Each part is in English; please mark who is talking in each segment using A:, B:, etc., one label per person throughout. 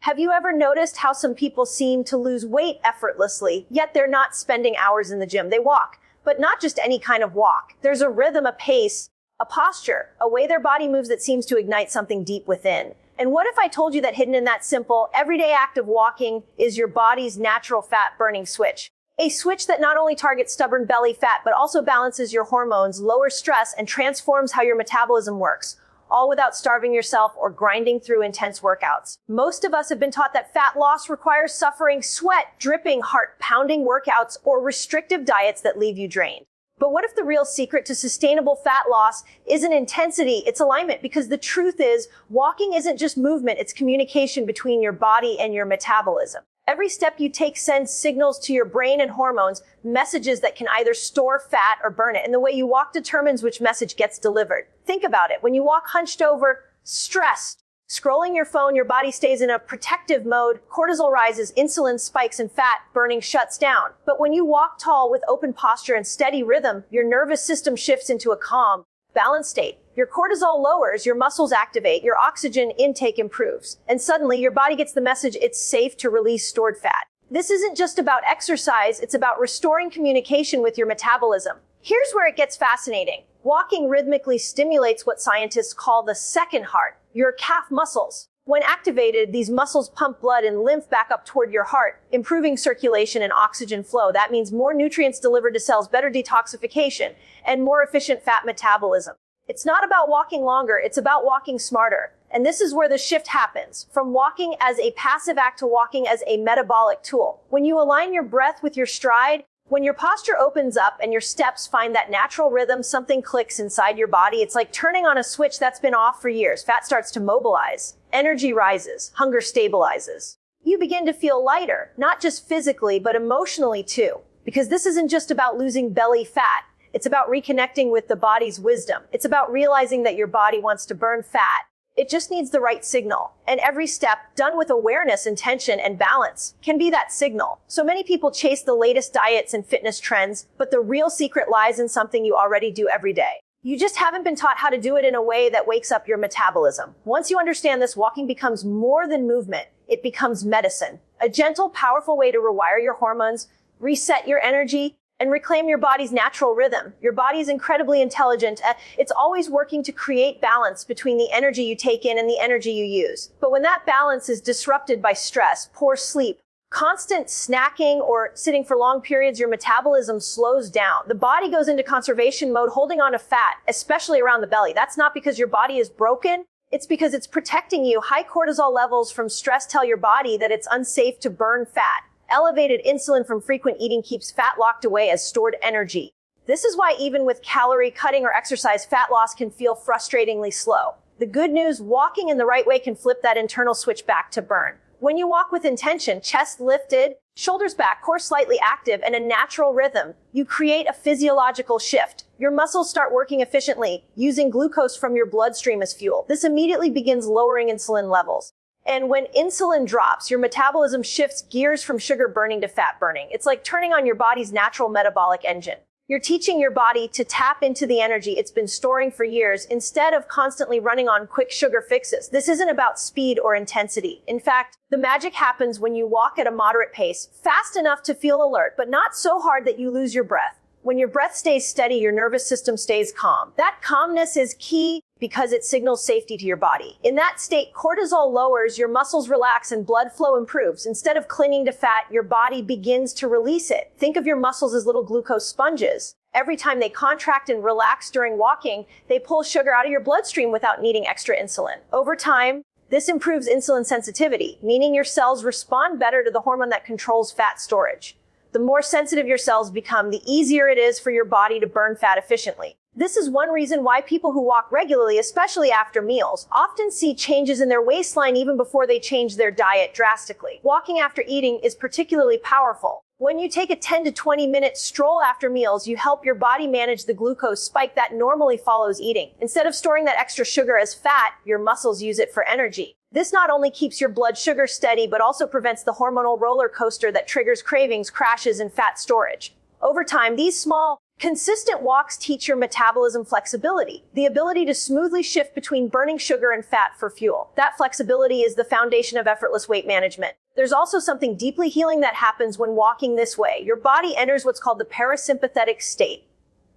A: Have you ever noticed how some people seem to lose weight effortlessly, yet they're not spending hours in the gym? They walk, but not just any kind of walk. There's a rhythm, a pace, a posture, a way their body moves that seems to ignite something deep within. And what if I told you that hidden in that simple, everyday act of walking is your body's natural fat-burning switch? A switch that not only targets stubborn belly fat, but also balances your hormones, lowers stress, and transforms how your metabolism works, all without starving yourself or grinding through intense workouts. Most of us have been taught that fat loss requires suffering, sweat, dripping, heart-pounding workouts, or restrictive diets that leave you drained. But what if the real secret to sustainable fat loss isn't intensity, it's alignment? Because the truth is, walking isn't just movement, it's communication between your body and your metabolism. Every step you take sends signals to your brain and hormones, messages that can either store fat or burn it. And the way you walk determines which message gets delivered. Think about it. When you walk hunched over, stressed, scrolling your phone, your body stays in a protective mode, cortisol rises, insulin spikes, and fat burning shuts down. But when you walk tall with open posture and steady rhythm, your nervous system shifts into a calm, balanced state. Your cortisol lowers, your muscles activate, your oxygen intake improves. And suddenly your body gets the message it's safe to release stored fat. This isn't just about exercise, it's about restoring communication with your metabolism. Here's where it gets fascinating. Walking rhythmically stimulates what scientists call the second heart, your calf muscles. When activated, these muscles pump blood and lymph back up toward your heart, improving circulation and oxygen flow. That means more nutrients delivered to cells, better detoxification, and more efficient fat metabolism. It's not about walking longer, it's about walking smarter. And this is where the shift happens, from walking as a passive act to walking as a metabolic tool. When you align your breath with your stride, when your posture opens up and your steps find that natural rhythm, something clicks inside your body. It's like turning on a switch that's been off for years. Fat starts to mobilize, energy rises, hunger stabilizes. You begin to feel lighter, not just physically, but emotionally too. Because this isn't just about losing belly fat. It's about reconnecting with the body's wisdom. It's about realizing that your body wants to burn fat. It just needs the right signal. And every step, done with awareness, intention, and balance, can be that signal. So many people chase the latest diets and fitness trends, but the real secret lies in something you already do every day. You just haven't been taught how to do it in a way that wakes up your metabolism. Once you understand this, walking becomes more than movement. It becomes medicine. A gentle, powerful way to rewire your hormones, reset your energy, and reclaim your body's natural rhythm. Your body is incredibly intelligent. It's always working to create balance between the energy you take in and the energy you use. But when that balance is disrupted by stress, poor sleep, constant snacking, or sitting for long periods, your metabolism slows down. The body goes into conservation mode, holding on to fat, especially around the belly. That's not because your body is broken. It's because it's protecting you. High cortisol levels from stress tell your body that it's unsafe to burn fat. Elevated insulin from frequent eating keeps fat locked away as stored energy. This is why even with calorie cutting or exercise, fat loss can feel frustratingly slow. The good news, walking in the right way can flip that internal switch back to burn. When you walk with intention, chest lifted, shoulders back, core slightly active, and a natural rhythm, you create a physiological shift. Your muscles start working efficiently, using glucose from your bloodstream as fuel. This immediately begins lowering insulin levels. And when insulin drops, your metabolism shifts gears from sugar burning to fat burning. It's like turning on your body's natural metabolic engine. You're teaching your body to tap into the energy it's been storing for years instead of constantly running on quick sugar fixes. This isn't about speed or intensity. In fact, the magic happens when you walk at a moderate pace, fast enough to feel alert, but not so hard that you lose your breath. When your breath stays steady, your nervous system stays calm. That calmness is key because it signals safety to your body. In that state, cortisol lowers, your muscles relax, and blood flow improves. Instead of clinging to fat, your body begins to release it. Think of your muscles as little glucose sponges. Every time they contract and relax during walking, they pull sugar out of your bloodstream without needing extra insulin. Over time, this improves insulin sensitivity, meaning your cells respond better to the hormone that controls fat storage. The more sensitive your cells become, the easier it is for your body to burn fat efficiently. This is one reason why people who walk regularly, especially after meals, often see changes in their waistline even before they change their diet drastically. Walking after eating is particularly powerful. When you take a 10 to 20 minute stroll after meals, you help your body manage the glucose spike that normally follows eating. Instead of storing that extra sugar as fat, your muscles use it for energy. This not only keeps your blood sugar steady, but also prevents the hormonal roller coaster that triggers cravings, crashes, and fat storage. Over time, these small, Consistent walks teach your metabolism flexibility, the ability to smoothly shift between burning sugar and fat for fuel. That flexibility is the foundation of effortless weight management. There's also something deeply healing that happens when walking this way. Your body enters what's called the parasympathetic state,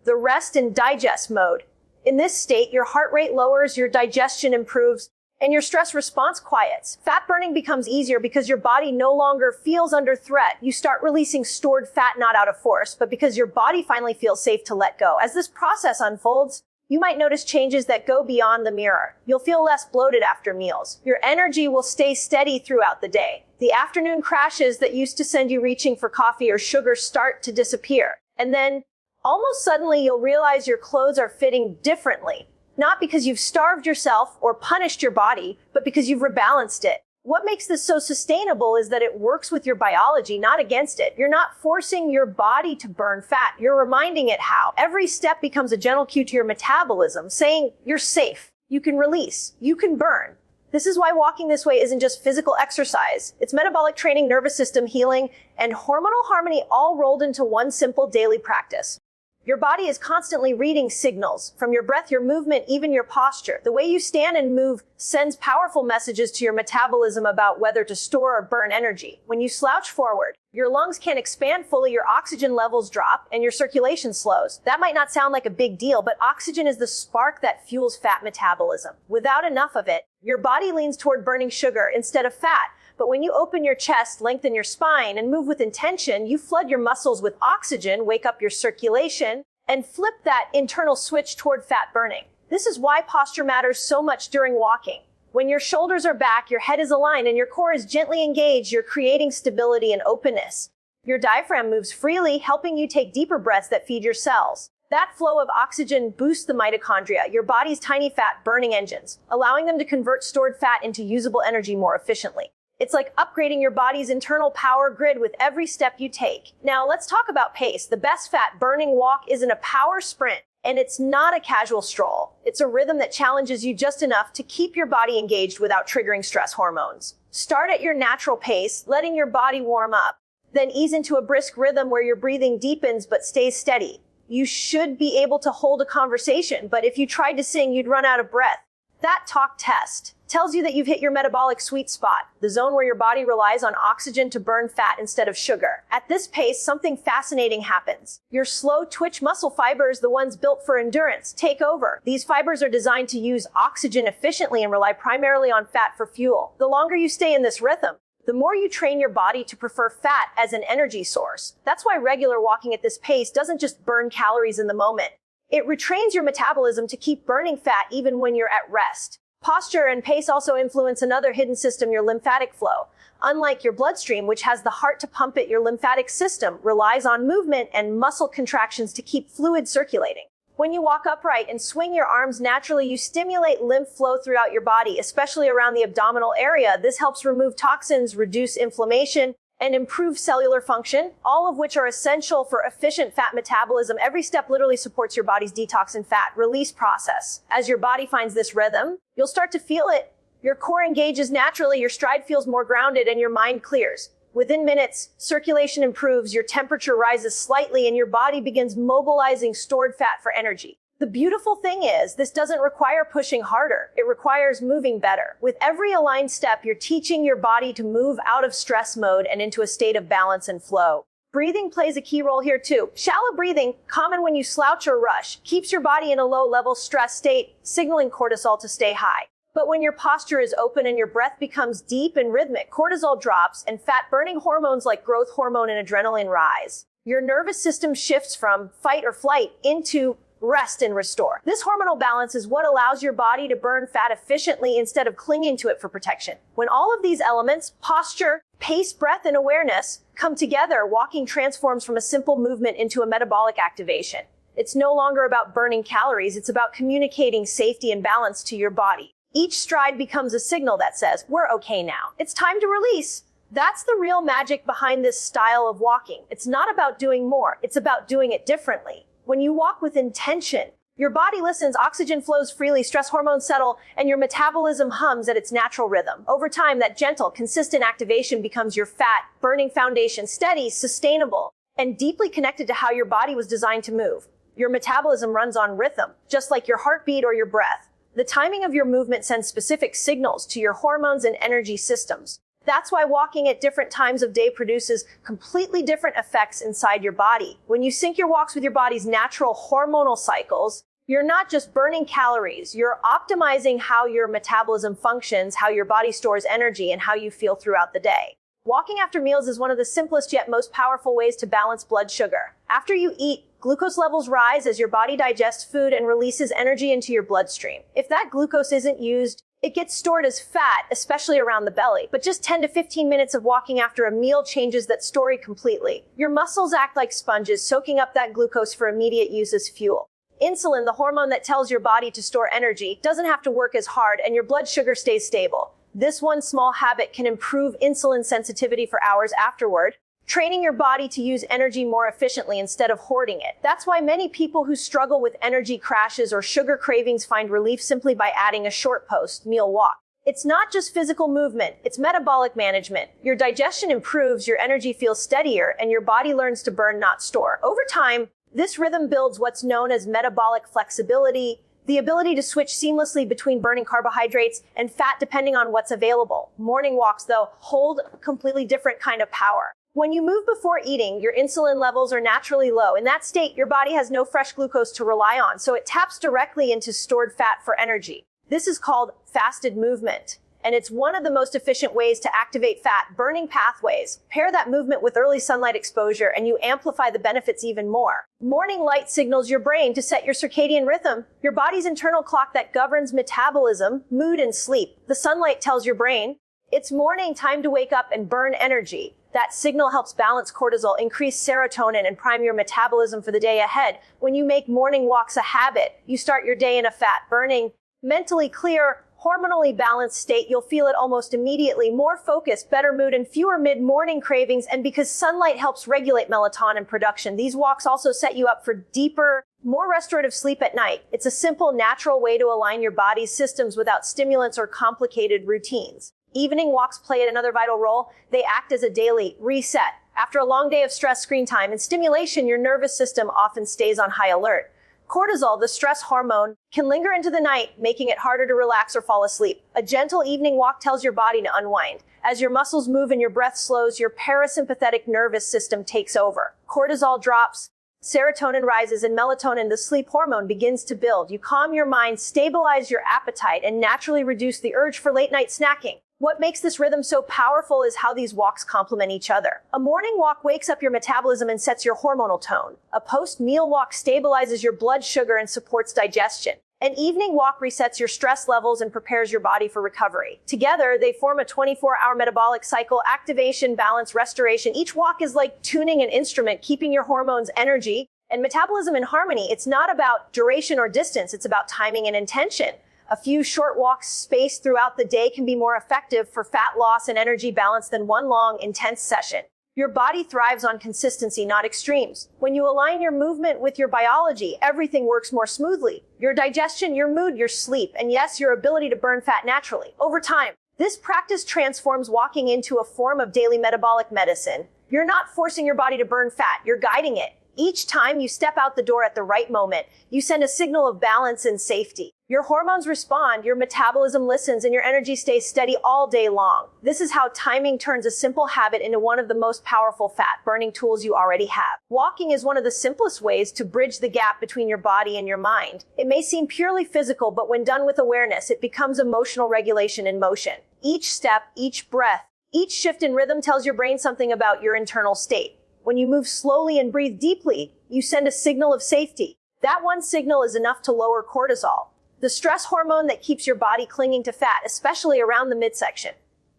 A: the rest and digest mode. In this state, your heart rate lowers, your digestion improves, and your stress response quiets. Fat burning becomes easier because your body no longer feels under threat. You start releasing stored fat not out of force, but because your body finally feels safe to let go. As this process unfolds, you might notice changes that go beyond the mirror. You'll feel less bloated after meals. Your energy will stay steady throughout the day. The afternoon crashes that used to send you reaching for coffee or sugar start to disappear. And then, almost suddenly, you'll realize your clothes are fitting differently. Not because you've starved yourself or punished your body, but because you've rebalanced it. What makes this so sustainable is that it works with your biology, not against it. You're not forcing your body to burn fat. You're reminding it how. Every step becomes a gentle cue to your metabolism, saying you're safe, you can release, you can burn. This is why walking this way isn't just physical exercise. It's metabolic training, nervous system healing, and hormonal harmony all rolled into one simple daily practice. Your body is constantly reading signals from your breath, your movement, even your posture. The way you stand and move sends powerful messages to your metabolism about whether to store or burn energy. When you slouch forward, your lungs can't expand fully, your oxygen levels drop, and your circulation slows. That might not sound like a big deal, but oxygen is the spark that fuels fat metabolism. Without enough of it, your body leans toward burning sugar instead of fat. But when you open your chest, lengthen your spine, and move with intention, you flood your muscles with oxygen, wake up your circulation, and flip that internal switch toward fat burning. This is why posture matters so much during walking. When your shoulders are back, your head is aligned, and your core is gently engaged, you're creating stability and openness. Your diaphragm moves freely, helping you take deeper breaths that feed your cells. That flow of oxygen boosts the mitochondria, your body's tiny fat-burning engines, allowing them to convert stored fat into usable energy more efficiently. It's like upgrading your body's internal power grid with every step you take. Now, let's talk about pace. The best fat-burning walk isn't a power sprint, and it's not a casual stroll. It's a rhythm that challenges you just enough to keep your body engaged without triggering stress hormones. Start at your natural pace, letting your body warm up. Then ease into a brisk rhythm where your breathing deepens but stays steady. You should be able to hold a conversation, but if you tried to sing, you'd run out of breath. That talk test tells you that you've hit your metabolic sweet spot, the zone where your body relies on oxygen to burn fat instead of sugar. At this pace, something fascinating happens. Your slow twitch muscle fibers, the ones built for endurance, take over. These fibers are designed to use oxygen efficiently and rely primarily on fat for fuel. The longer you stay in this rhythm, the more you train your body to prefer fat as an energy source. That's why regular walking at this pace doesn't just burn calories in the moment. It retrains your metabolism to keep burning fat even when you're at rest. Posture and pace also influence another hidden system, your lymphatic flow. Unlike your bloodstream, which has the heart to pump it, your lymphatic system relies on movement and muscle contractions to keep fluid circulating. When you walk upright and swing your arms naturally, you stimulate lymph flow throughout your body, especially around the abdominal area. This helps remove toxins, reduce inflammation, and improve cellular function, all of which are essential for efficient fat metabolism. Every step literally supports your body's detox and fat release process. As your body finds this rhythm, you'll start to feel it. Your core engages naturally, your stride feels more grounded, and your mind clears. Within minutes, circulation improves, your temperature rises slightly, and your body begins mobilizing stored fat for energy. The beautiful thing is, this doesn't require pushing harder. It requires moving better. With every aligned step, you're teaching your body to move out of stress mode and into a state of balance and flow. Breathing plays a key role here too. Shallow breathing, common when you slouch or rush, keeps your body in a low-level stress state, signaling cortisol to stay high. But when your posture is open and your breath becomes deep and rhythmic, cortisol drops and fat-burning hormones like growth hormone and adrenaline rise. Your nervous system shifts from fight or flight into rest and restore. This hormonal balance is what allows your body to burn fat efficiently instead of clinging to it for protection. When all of these elements, posture, pace, breath, and awareness, come together, walking transforms from a simple movement into a metabolic activation. It's no longer about burning calories, it's about communicating safety and balance to your body. Each stride becomes a signal that says, we're okay now. It's time to release. That's the real magic behind this style of walking. It's not about doing more, it's about doing it differently. When you walk with intention, your body listens, oxygen flows freely, stress hormones settle, and your metabolism hums at its natural rhythm. Over time, that gentle, consistent activation becomes your fat-burning foundation, steady, sustainable, and deeply connected to how your body was designed to move. Your metabolism runs on rhythm, just like your heartbeat or your breath. The timing of your movement sends specific signals to your hormones and energy systems. That's why walking at different times of day produces completely different effects inside your body. When you sync your walks with your body's natural hormonal cycles, you're not just burning calories, you're optimizing how your metabolism functions, how your body stores energy, and how you feel throughout the day. Walking after meals is one of the simplest yet most powerful ways to balance blood sugar. After you eat, glucose levels rise as your body digests food and releases energy into your bloodstream. If that glucose isn't used, it gets stored as fat, especially around the belly. But just 10 to 15 minutes of walking after a meal changes that story completely. Your muscles act like sponges, soaking up that glucose for immediate use as fuel. Insulin, the hormone that tells your body to store energy, doesn't have to work as hard, and your blood sugar stays stable. This one small habit can improve insulin sensitivity for hours afterward, training your body to use energy more efficiently instead of hoarding it. That's why many people who struggle with energy crashes or sugar cravings find relief simply by adding a short post-meal walk. It's not just physical movement, it's metabolic management. Your digestion improves, your energy feels steadier, and your body learns to burn, not store. Over time, this rhythm builds what's known as metabolic flexibility, the ability to switch seamlessly between burning carbohydrates and fat depending on what's available. Morning walks, though, hold a completely different kind of power. When you move before eating, your insulin levels are naturally low. In that state, your body has no fresh glucose to rely on, so it taps directly into stored fat for energy. This is called fasted movement, and it's one of the most efficient ways to activate fat-burning pathways. Pair that movement with early sunlight exposure, and you amplify the benefits even more. Morning light signals your brain to set your circadian rhythm, your body's internal clock that governs metabolism, mood, and sleep. The sunlight tells your brain, it's morning, time to wake up and burn energy. That signal helps balance cortisol, increase serotonin, and prime your metabolism for the day ahead. When you make morning walks a habit, you start your day in a fat-burning, mentally clear, hormonally balanced state. You'll feel it almost immediately. More focus, better mood, and fewer mid-morning cravings. And because sunlight helps regulate melatonin production, these walks also set you up for deeper, more restorative sleep at night. It's a simple, natural way to align your body's systems without stimulants or complicated routines. Evening walks play another vital role. They act as a daily reset. After a long day of stress, screen time, and stimulation, your nervous system often stays on high alert. Cortisol, the stress hormone, can linger into the night, making it harder to relax or fall asleep. A gentle evening walk tells your body to unwind. As your muscles move and your breath slows, your parasympathetic nervous system takes over. Cortisol drops, serotonin rises, and melatonin, the sleep hormone, begins to build. You calm your mind, stabilize your appetite, and naturally reduce the urge for late-night snacking. What makes this rhythm so powerful is how these walks complement each other. A morning walk wakes up your metabolism and sets your hormonal tone. A post-meal walk stabilizes your blood sugar and supports digestion. An evening walk resets your stress levels and prepares your body for recovery. Together, they form a 24-hour metabolic cycle: activation, balance, restoration. Each walk is like tuning an instrument, keeping your hormones, energy, and metabolism in harmony. It's not about duration or distance, it's about timing and intention. A few short walks spaced throughout the day can be more effective for fat loss and energy balance than one long, intense session. Your body thrives on consistency, not extremes. When you align your movement with your biology, everything works more smoothly. Your digestion, your mood, your sleep, and yes, your ability to burn fat naturally. Over time, this practice transforms walking into a form of daily metabolic medicine. You're not forcing your body to burn fat, you're guiding it. Each time you step out the door at the right moment, you send a signal of balance and safety. Your hormones respond, your metabolism listens, and your energy stays steady all day long. This is how timing turns a simple habit into one of the most powerful fat-burning tools you already have. Walking is one of the simplest ways to bridge the gap between your body and your mind. It may seem purely physical, but when done with awareness, it becomes emotional regulation in motion. Each step, each breath, each shift in rhythm tells your brain something about your internal state. When you move slowly and breathe deeply, you send a signal of safety. That one signal is enough to lower cortisol, the stress hormone that keeps your body clinging to fat, especially around the midsection.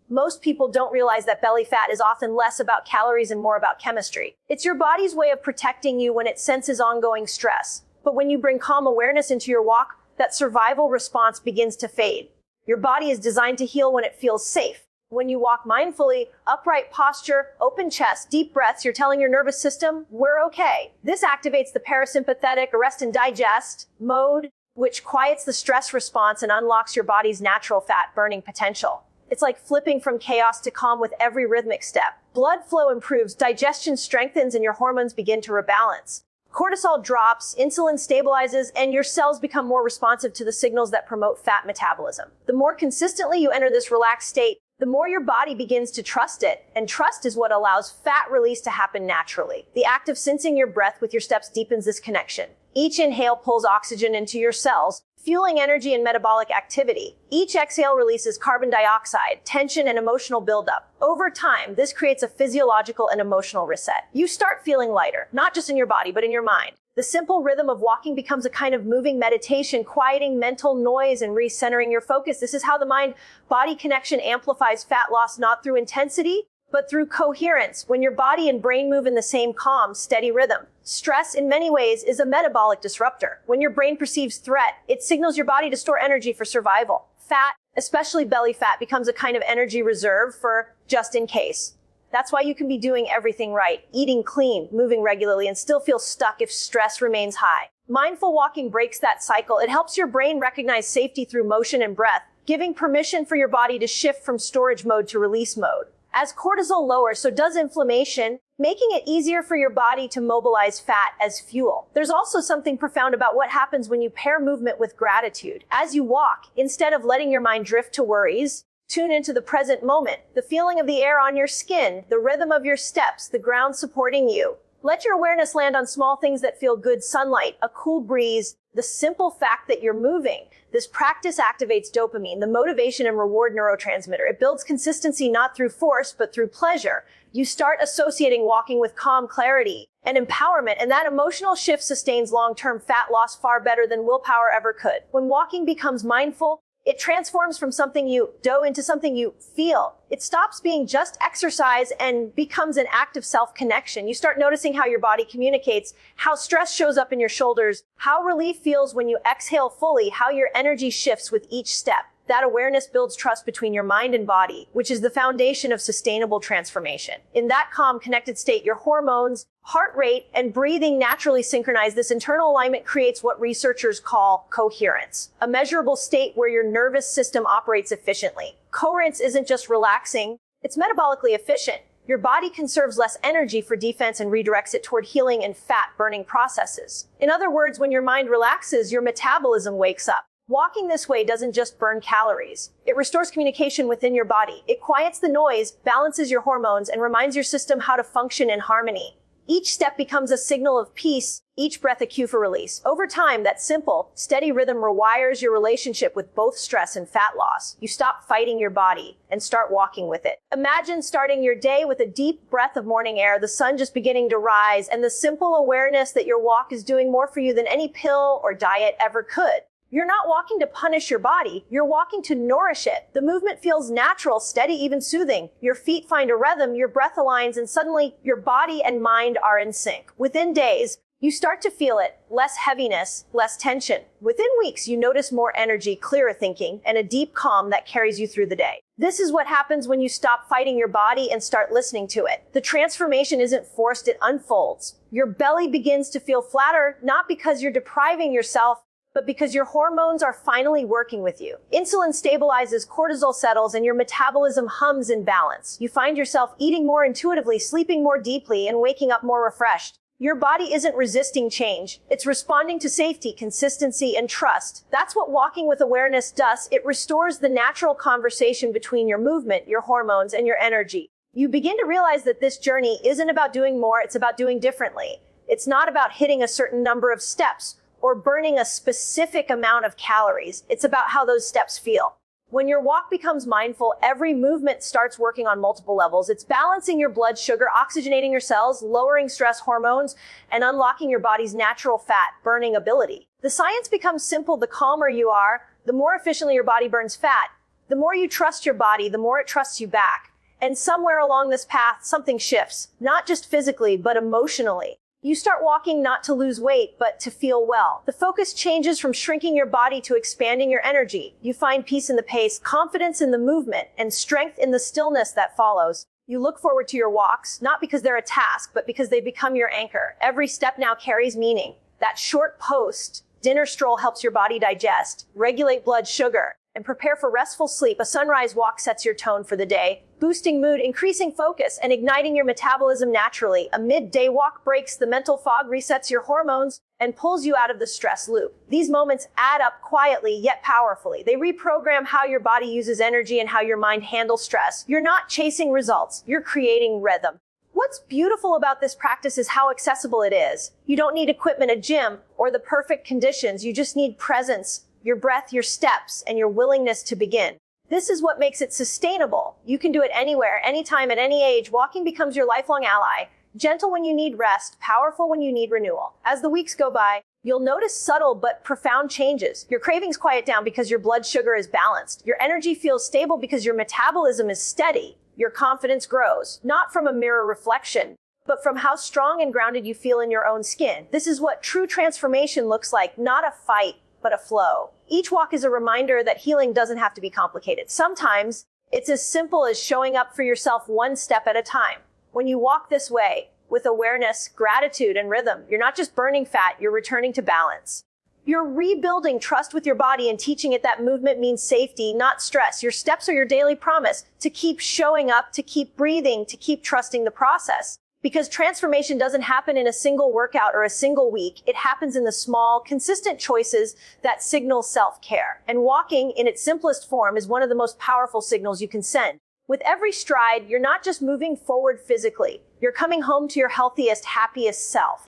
A: Most people don't realize that belly fat is often less about calories and more about chemistry. It's your body's way of protecting you when it senses ongoing stress. But when you bring calm awareness into your walk, that survival response begins to fade. Your body is designed to heal when it feels safe. When you walk mindfully, upright posture, open chest, deep breaths, you're telling your nervous system, we're okay. This activates the parasympathetic rest and digest mode, which quiets the stress response and unlocks your body's natural fat-burning potential. It's like flipping from chaos to calm with every rhythmic step. Blood flow improves, digestion strengthens, and your hormones begin to rebalance. Cortisol drops, insulin stabilizes, and your cells become more responsive to the signals that promote fat metabolism. The more consistently you enter this relaxed state, the more your body begins to trust it, and trust is what allows fat release to happen naturally. The act of sensing your breath with your steps deepens this connection. Each inhale pulls oxygen into your cells, fueling energy and metabolic activity. Each exhale releases carbon dioxide, tension, and emotional buildup. Over time, this creates a physiological and emotional reset. You start feeling lighter, not just in your body, but in your mind. The simple rhythm of walking becomes a kind of moving meditation, quieting mental noise and recentering your focus. This is how the mind-body connection amplifies fat loss, not through intensity, but through coherence, when your body and brain move in the same calm, steady rhythm. Stress, in many ways, is a metabolic disruptor. When your brain perceives threat, it signals your body to store energy for survival. Fat, especially belly fat, becomes a kind of energy reserve for just in case. That's why you can be doing everything right, eating clean, moving regularly, and still feel stuck if stress remains high. Mindful walking breaks that cycle. It helps your brain recognize safety through motion and breath, giving permission for your body to shift from storage mode to release mode. As cortisol lowers, so does inflammation, making it easier for your body to mobilize fat as fuel. There's also something profound about what happens when you pair movement with gratitude. As you walk, instead of letting your mind drift to worries, tune into the present moment, the feeling of the air on your skin, the rhythm of your steps, the ground supporting you. Let your awareness land on small things that feel good: sunlight, a cool breeze, the simple fact that you're moving. This practice activates dopamine, the motivation and reward neurotransmitter. It builds consistency not through force, but through pleasure. You start associating walking with calm, clarity, and empowerment, and that emotional shift sustains long-term fat loss far better than willpower ever could. When walking becomes mindful, it transforms from something you do into something you feel. It stops being just exercise and becomes an act of self-connection. You start noticing how your body communicates, how stress shows up in your shoulders, how relief feels when you exhale fully, how your energy shifts with each step. That awareness builds trust between your mind and body, which is the foundation of sustainable transformation. In that calm, connected state, your hormones, heart rate, and breathing naturally synchronize. This internal alignment creates what researchers call coherence, a measurable state where your nervous system operates efficiently. Coherence isn't just relaxing, it's metabolically efficient. Your body conserves less energy for defense and redirects it toward healing and fat-burning processes. In other words, when your mind relaxes, your metabolism wakes up. Walking this way doesn't just burn calories. It restores communication within your body. It quiets the noise, balances your hormones, and reminds your system how to function in harmony. Each step becomes a signal of peace, each breath a cue for release. Over time, that simple, steady rhythm rewires your relationship with both stress and fat loss. You stop fighting your body and start walking with it. Imagine starting your day with a deep breath of morning air, the sun just beginning to rise, and the simple awareness that your walk is doing more for you than any pill or diet ever could. You're not walking to punish your body, you're walking to nourish it. The movement feels natural, steady, even soothing. Your feet find a rhythm, your breath aligns, and suddenly your body and mind are in sync. Within days, you start to feel it. Less heaviness, less tension. Within weeks, you notice more energy, clearer thinking, and a deep calm that carries you through the day. This is what happens when you stop fighting your body and start listening to it. The transformation isn't forced, it unfolds. Your belly begins to feel flatter, not because you're depriving yourself, but because your hormones are finally working with you. Insulin stabilizes, cortisol settles, and your metabolism hums in balance. You find yourself eating more intuitively, sleeping more deeply, and waking up more refreshed. Your body isn't resisting change. It's responding to safety, consistency, and trust. That's what walking with awareness does. It restores the natural conversation between your movement, your hormones, and your energy. You begin to realize that this journey isn't about doing more, it's about doing differently. It's not about hitting a certain number of steps or burning a specific amount of calories. It's about how those steps feel. When your walk becomes mindful, every movement starts working on multiple levels. It's balancing your blood sugar, oxygenating your cells, lowering stress hormones, and unlocking your body's natural fat burning ability. The science becomes simple. The calmer you are, the more efficiently your body burns fat. The more you trust your body, the more it trusts you back. And somewhere along this path, something shifts, not just physically, but emotionally. You start walking not to lose weight, but to feel well. The focus changes from shrinking your body to expanding your energy. You find peace in the pace, confidence in the movement, and strength in the stillness that follows. You look forward to your walks, not because they're a task, but because they become your anchor. Every step now carries meaning. That short post dinner stroll helps your body digest, regulate blood sugar, and prepare for restful sleep. A sunrise walk sets your tone for the day, boosting mood, increasing focus, and igniting your metabolism naturally. A midday walk breaks the mental fog, resets your hormones, and pulls you out of the stress loop. These moments add up quietly yet powerfully. They reprogram how your body uses energy and how your mind handles stress. You're not chasing results, you're creating rhythm. What's beautiful about this practice is how accessible it is. You don't need equipment, a gym, or the perfect conditions. You just need presence, your breath, your steps, and your willingness to begin. This is what makes it sustainable. You can do it anywhere, anytime, at any age. Walking becomes your lifelong ally. Gentle when you need rest, powerful when you need renewal. As the weeks go by, you'll notice subtle but profound changes. Your cravings quiet down because your blood sugar is balanced. Your energy feels stable because your metabolism is steady. Your confidence grows, not from a mirror reflection, but from how strong and grounded you feel in your own skin. This is what true transformation looks like, not a fight, but a flow. Each walk is a reminder that healing doesn't have to be complicated. Sometimes it's as simple as showing up for yourself one step at a time. When you walk this way, with awareness, gratitude, and rhythm, you're not just burning fat, you're returning to balance. You're rebuilding trust with your body and teaching it that movement means safety, not stress. Your steps are your daily promise to keep showing up, to keep breathing, to keep trusting the process. Because transformation doesn't happen in a single workout or a single week. It happens in the small, consistent choices that signal self-care. And walking in its simplest form is one of the most powerful signals you can send. With every stride, you're not just moving forward physically. You're coming home to your healthiest, happiest self.